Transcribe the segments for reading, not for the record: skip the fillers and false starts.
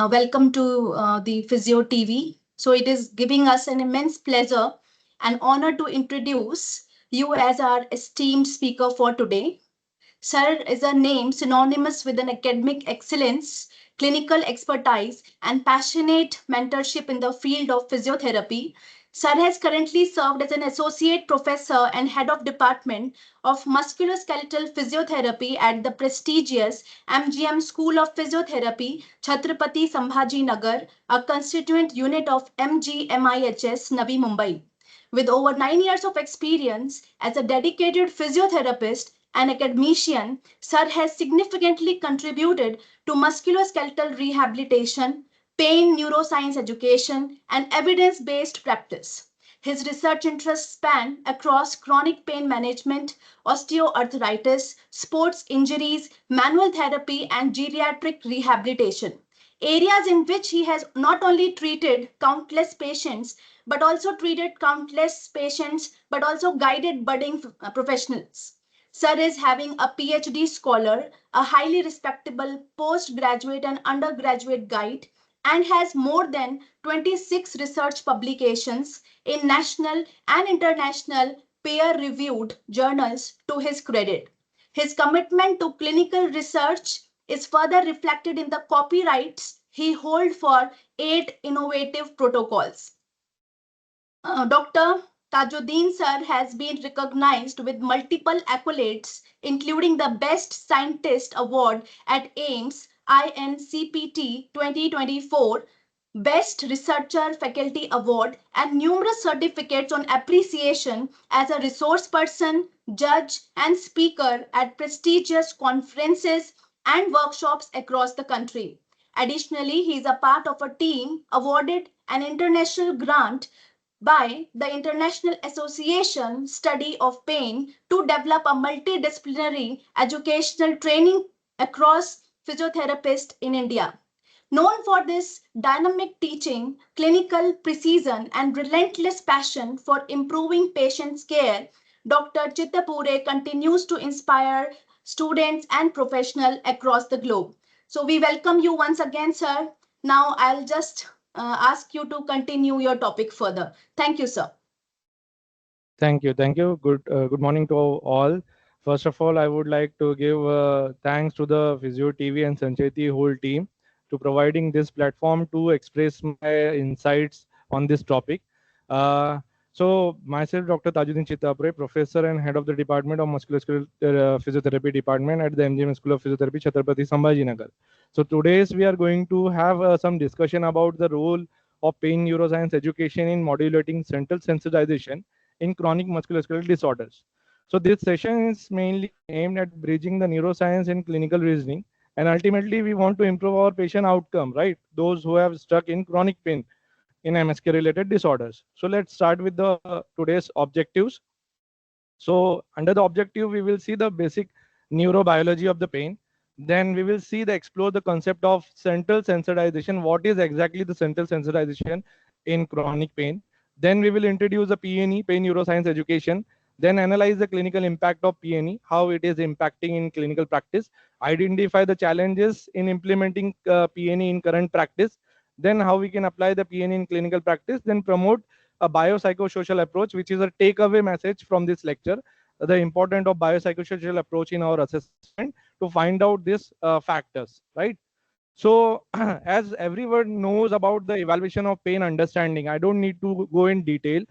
Welcome to the Physio TV. So it is giving us an immense pleasure and honor to introduce you as our esteemed speaker for today. Sir is a name synonymous with an academic excellence, clinical expertise, and passionate mentorship in the field of physiotherapy. Sir has currently served as an associate professor and head of department of musculoskeletal physiotherapy at the prestigious MGM School of Physiotherapy, Chhatrapati Sambhaji Nagar, a constituent unit of MGMIHS, Navi Mumbai. With over 9 years of experience as a dedicated physiotherapist and academician, Sir has significantly contributed to musculoskeletal rehabilitation, pain neuroscience education, and evidence based practice. His research interests span across chronic pain management, osteoarthritis, sports injuries, manual therapy, and geriatric rehabilitation. Areas in which he has not only treated countless patients but also guided budding professionals. Sir is having a PhD scholar, a highly respectable postgraduate and undergraduate guide, and has more than 26 research publications in national and international peer reviewed journals to his credit. His commitment to clinical research is further reflected in the copyrights he holds for 8 innovative protocols. Dr. Tajuddin Sir has been recognized with multiple accolades, including the Best Scientist Award at AIMS INCPT 2024, Best Researcher Faculty Award, and numerous certificates on appreciation as a resource person, judge, and speaker at prestigious conferences and workshops across the country. Additionally, he is a part of a team awarded an international grant by the International Association Study of Pain to develop a multidisciplinary educational training across physiotherapists in India. Known for this dynamic teaching, clinical precision, and relentless passion for improving patients' care, Dr. Chittapure continues to inspire students and professionals across the globe. So we welcome you once again, sir. Now I'll just ask you to continue your topic further. Thank you, sir. Thank you. Thank you. Good morning to all. First of all, I would like to give thanks to the Physio TV and Sancheti whole team to providing this platform to express my insights on this topic. Myself, Dr. Tajuddin Chittapure, Professor and Head of the Department of Musculoskeletal Physiotherapy Department at the MGM School of Physiotherapy, Chhatrapati Sambhaji Nagar. So today's we are going to have some discussion about the role of pain neuroscience education in modulating central sensitization in chronic musculoskeletal disorders. So this session is mainly aimed at bridging the neuroscience and clinical reasoning, and ultimately we want to improve our patient outcome, right? Those who have stuck in chronic pain in MSK related disorders. So let's start with the today's objectives. So under the objective, we will see the basic neurobiology of the pain. Then we will see the explore the concept of central sensitization. What is exactly the central sensitization in chronic pain? Then we will introduce the PNE, pain neuroscience education. Then analyze the clinical impact of PNE, how it is impacting in clinical practice. Identify the challenges in implementing PNE in current practice. Then how we can apply the PNE in clinical practice. Then promote a biopsychosocial approach, which is a takeaway message from this lecture, the importance of biopsychosocial approach in our assessment to find out these factors, right? So as everyone knows about the evaluation of pain understanding, I don't need to go in detail.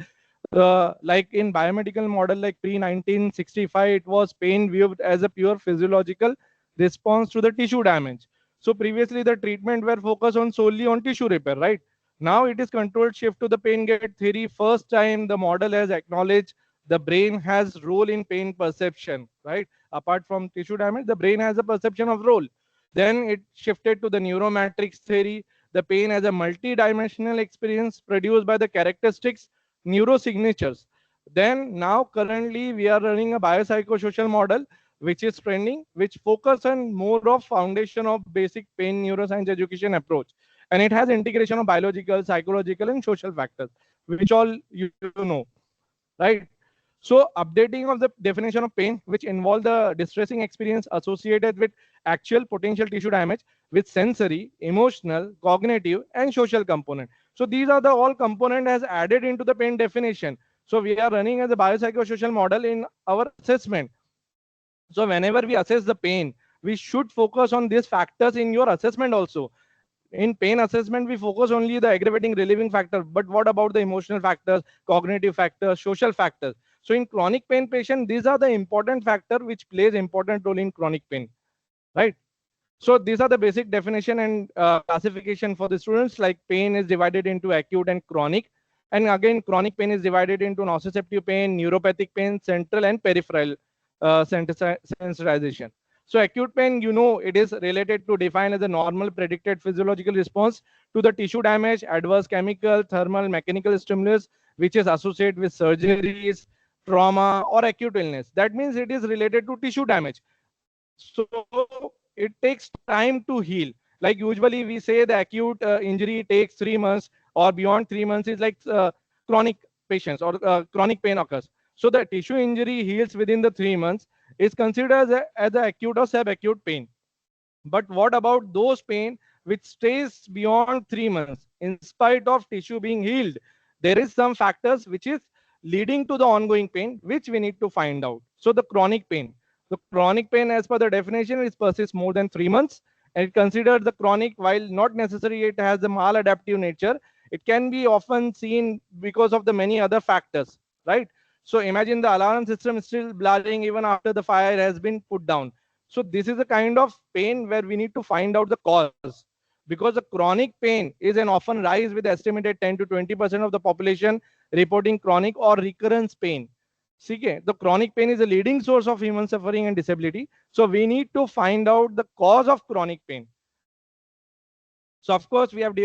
Like in biomedical model, like pre-1965, it was pain viewed as a pure physiological response to the tissue damage. So previously the treatment were focused on solely on tissue repair, right? Now it is controlled shift to the pain gate theory. First time the model has acknowledged the brain has role in pain perception, right? Apart from tissue damage, the brain has a perception of role. Then it shifted to the neuromatrix theory, the pain as a multi-dimensional experience produced by the characteristics neurosignatures. Then now currently we are running a biopsychosocial model which is trending, which focus on more of foundation of basic pain neuroscience education approach. And it has integration of biological, psychological, and social factors, which all you know, right? So updating of the definition of pain, which involve the distressing experience associated with actual potential tissue damage with sensory, emotional, cognitive, and social component. So these are the all component has added into the pain definition. So we are running as a biopsychosocial model in our assessment. So whenever we assess the pain, we should focus on these factors in your assessment also. In pain assessment, we focus only the aggravating relieving factor, but what about the emotional factors, cognitive factors, social factors? So in chronic pain patient, these are the important factor which plays important role in chronic pain, right? So these are the basic definition and classification for the students. Like pain is divided into acute and chronic. And again, chronic pain is divided into nociceptive pain, neuropathic pain, central and peripheral sensitization. So acute pain, you know, it is related to define as a normal predicted physiological response to the tissue damage, adverse chemical, thermal, mechanical stimulus, which is associated with surgeries, trauma, or acute illness. That means it is related to tissue damage. So it takes time to heal. Like usually we say the acute injury takes 3 months or beyond 3 months is like chronic patients or chronic pain occurs. So the tissue injury heals within the 3 months is considered as a acute or subacute pain. But what about those pain which stays beyond 3 months in spite of tissue being healed? There is some factors which is leading to the ongoing pain which we need to find out. So the chronic pain. The chronic pain as per the definition is persists more than 3 months and it considered the chronic while not necessarily it has a maladaptive nature. It can be often seen because of the many other factors, right? So imagine the alarm system is still blaring even after the fire has been put down. So this is a kind of pain where we need to find out the cause, because the chronic pain is an often rise with estimated 10 to 20% of the population reporting chronic or recurrence pain. See, the chronic pain is a leading source of human suffering and disability. So we need to find out the cause of chronic pain. So of course, we have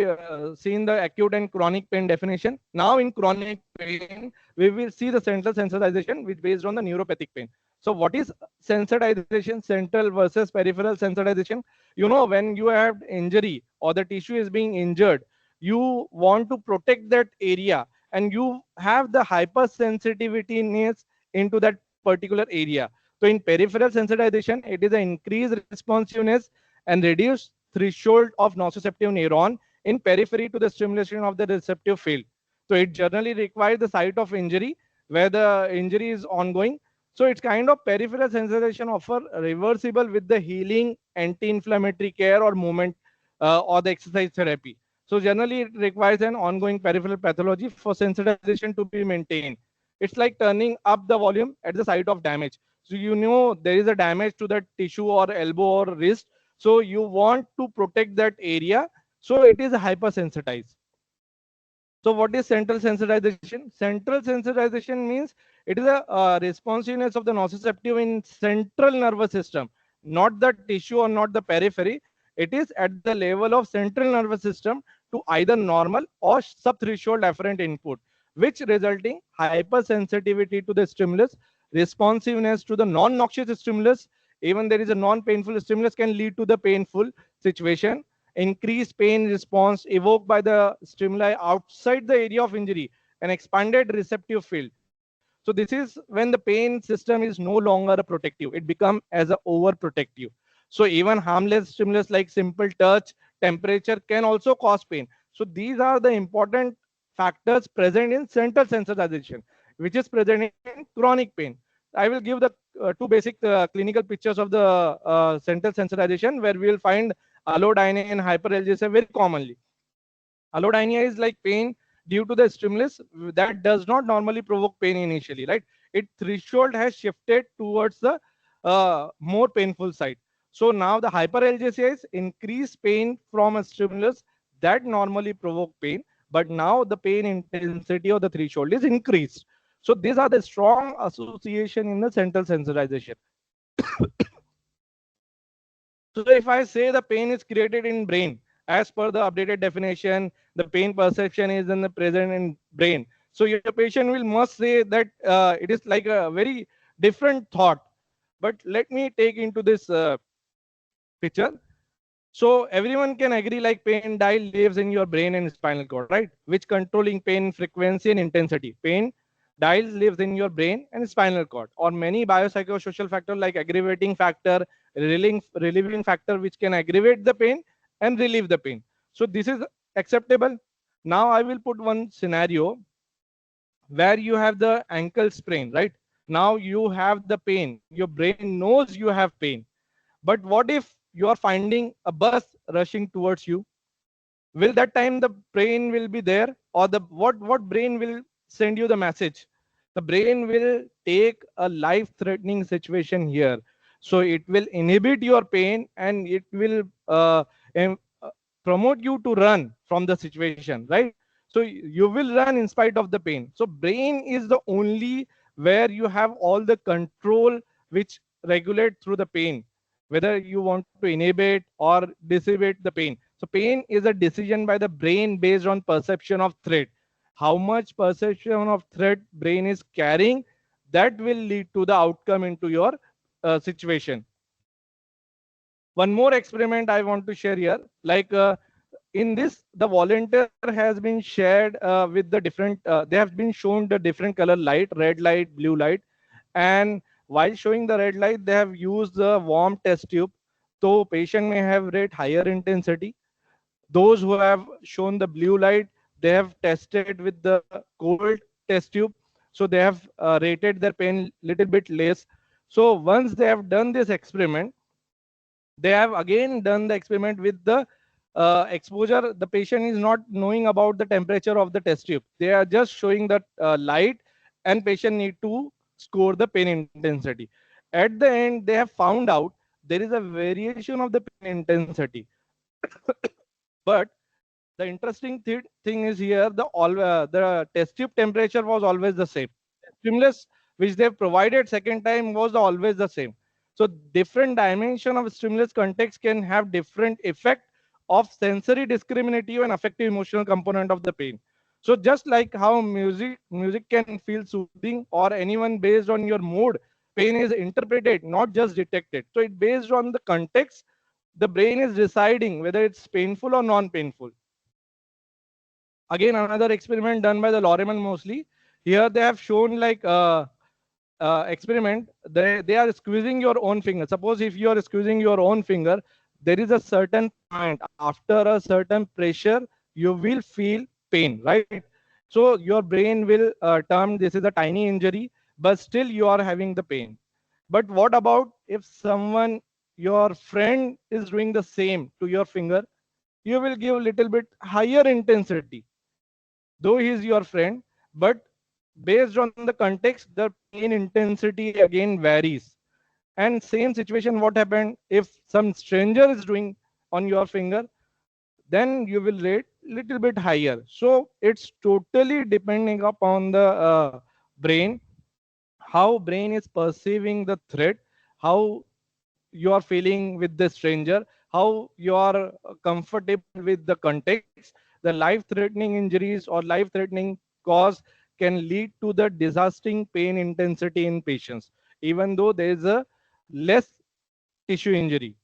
seen the acute and chronic pain definition. Now in chronic pain, we will see the central sensitization, which based on the neuropathic pain. So what is sensitization, central versus peripheral sensitization? You know, when you have injury or the tissue is being injured, you want to protect that area and you have the hypersensitivityness into that particular area. So in peripheral sensitization, it is an increased responsiveness and reduced threshold of nociceptive neuron in periphery to the stimulation of the receptive field. So it generally requires the site of injury where the injury is ongoing. So it's kind of peripheral sensitization offer reversible with the healing, anti-inflammatory care or movement or the exercise therapy. So generally it requires an ongoing peripheral pathology for sensitization to be maintained. It's like turning up the volume at the site of damage. So you know there is a damage to the tissue or elbow or wrist, so you want to protect that area. So it is hypersensitized. So what is central sensitization? Central sensitization means it is a responsiveness of the nociceptive in central nervous system, not the tissue or not the periphery. It is at the level of central nervous system to either normal or subthreshold afferent input, which resulting hypersensitivity to the stimulus, responsiveness to the non-noxious stimulus. Even there is a non-painful stimulus can lead to the painful situation, increased pain response evoked by the stimuli outside the area of injury, an expanded receptive field. So this is when the pain system is no longer a protective, it becomes as a overprotective. So even harmless stimulus like simple touch, temperature can also cause pain. So these are the important factors present in central sensitization, which is present in chronic pain. I will give the two basic clinical pictures of the central sensitization where we will find allodynia and hyperalgesia very commonly. Allodynia is like pain due to the stimulus that does not normally provoke pain initially, right? Its threshold has shifted towards the more painful side. So now the hyperalgesia is increased pain from a stimulus that normally provoke pain, but now the pain intensity or the threshold is increased. So these are the strong association in the central sensitization. So if I say the pain is created in brain, as per the updated definition, the pain perception is in the present in brain. So your patient will must say that it is like a very different thought. But let me take into this picture. So everyone can agree like pain dial lives in your brain and spinal cord, right? Which controlling pain frequency and intensity. Pain Dials lives in your brain and spinal cord, or many biopsychosocial factors like aggravating factor, relieving factor, which can aggravate the pain and relieve the pain. So this is acceptable. Now I will put one scenario where you have the ankle sprain, right? Now you have the pain. Your brain knows you have pain. But what if you are finding a bus rushing towards you? Will that time the brain will be there, or the what brain will send you the message? The brain will take a life threatening situation here, so it will inhibit your pain, and it will em- uh, promote you to run from the situation, right? So you will run in spite of the pain. So brain is the only where you have all the control, which regulate through the pain, whether you want to inhibit or dissipate the pain. So pain is a decision by the brain based on perception of threat. How much perception of threat brain is carrying, that will lead to the outcome into your situation. One more experiment I want to share here. Like in this, the volunteer has been shared with the different. They have been shown the different color light, red light, blue light, and while showing the red light, they have used the warm test tube. So patient may have rate higher intensity. Those who have shown the blue light, they have tested with the cold test tube. So they have rated their pain little bit less. So once they have done this experiment, they have again done the experiment with the exposure. The patient is not knowing about the temperature of the test tube. They are just showing that light, and patient need to score the pain intensity. At the end, they have found out there is a variation of the pain intensity. But the interesting thing is here, the test tube temperature was always the same. Stimulus which they provided second time was always the same. So different dimension of stimulus context can have different effect of sensory discriminative and affective emotional component of the pain. So just like how music can feel soothing, or anyone based on your mood, pain is interpreted, not just detected. So it based on the context, the brain is deciding whether it's painful or non-painful. Again, another experiment done by the Lorimer Mosley. Here they have shown like experiment. They are squeezing your own finger. Suppose if you are squeezing your own finger, there is a certain point after a certain pressure you will feel pain, right? So your brain will term this is a tiny injury, but still you are having the pain. But what about if someone, your friend, is doing the same to your finger? You will give a little bit higher intensity, though he is your friend, but based on the context, the pain intensity again varies. And same situation, what happened if some stranger is doing on your finger, then you will rate little bit higher. So it's totally depending upon the brain, how brain is perceiving the threat, how you are feeling with the stranger, how you are comfortable with the context. The life threatening injuries or life threatening cause can lead to the disabling pain intensity in patients, even though there is a less tissue injury.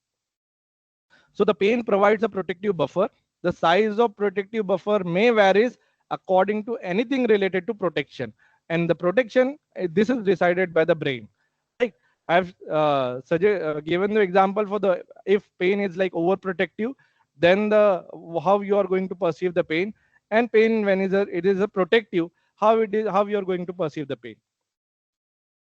So the pain provides a protective buffer. The size of protective buffer may varies according to anything related to protection. And the protection, this is decided by the brain. Like I've given the example for the, if pain is like overprotective, then the how you are going to perceive the pain, and pain when it is a protective, how you are going to perceive the pain.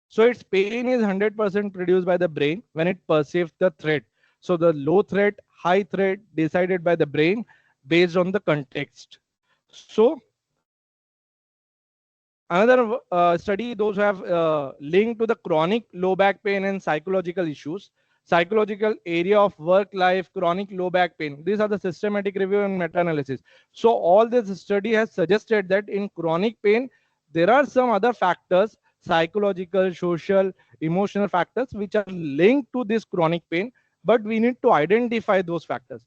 So its pain is 100% produced by the brain when it perceives the threat. So the low threat, high threat decided by the brain based on the context. So another study, those who have linked to the chronic low back pain and psychological issues, psychological area of work life, chronic low back pain. These are the systematic review and meta-analysis. So all this study has suggested that in chronic pain, there are some other factors, psychological, social, emotional factors, which are linked to this chronic pain, but we need to identify those factors.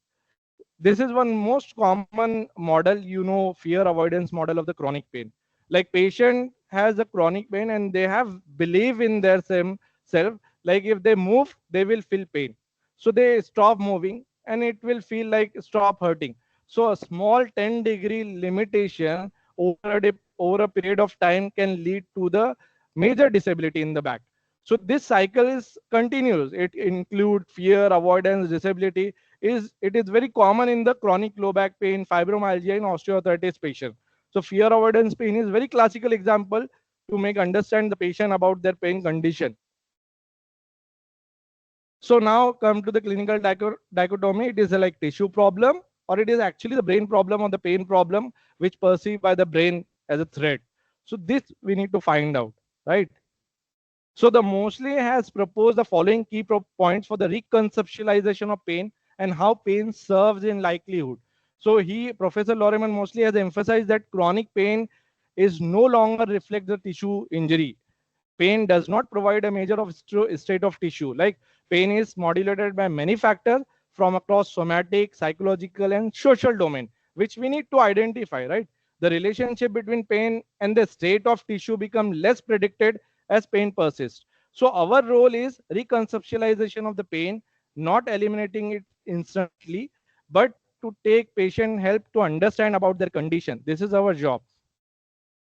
This is one most common model, fear avoidance model of the chronic pain. Like patient has a chronic pain and they have belief in their same self, like if they move they will feel pain, so they stop moving and it will feel like stop hurting. So a small 10-degree limitation over a period of time can lead to the major disability in the back. So this cycle is continuous. It includes fear, avoidance, disability. It is very common in the chronic low back pain, fibromyalgia, and osteoarthritis patient. So fear avoidance pain is very classical example to make understand the patient about their pain condition. So now come to the clinical dichotomy. It is a like tissue problem, or it is actually the brain problem or the pain problem, which perceived by the brain as a threat. So this we need to find out, right? So the Mosley has proposed the following key points for the reconceptualization of pain and how pain serves in likelihood. So Professor Lorimer Mosley has emphasized that chronic pain is no longer reflect the tissue injury. Pain does not provide a measure of state of tissue. Like pain is modulated by many factors from across somatic, psychological, and social domain, which we need to identify, right? The relationship between pain and the state of tissue become less predicted as pain persists. So our role is reconceptualization of the pain, not eliminating it instantly, but to take patient help to understand about their condition. This is our job.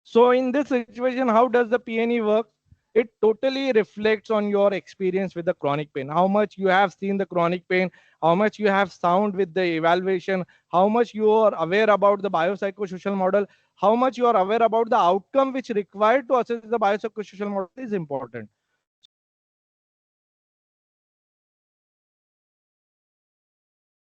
So in this situation, how does the PNE work? It totally reflects on your experience with the chronic pain. How much you have seen the chronic pain, how much you have sound with the evaluation, how much you are aware about the biopsychosocial model, how much you are aware about the outcome which required to assess the biopsychosocial model is important.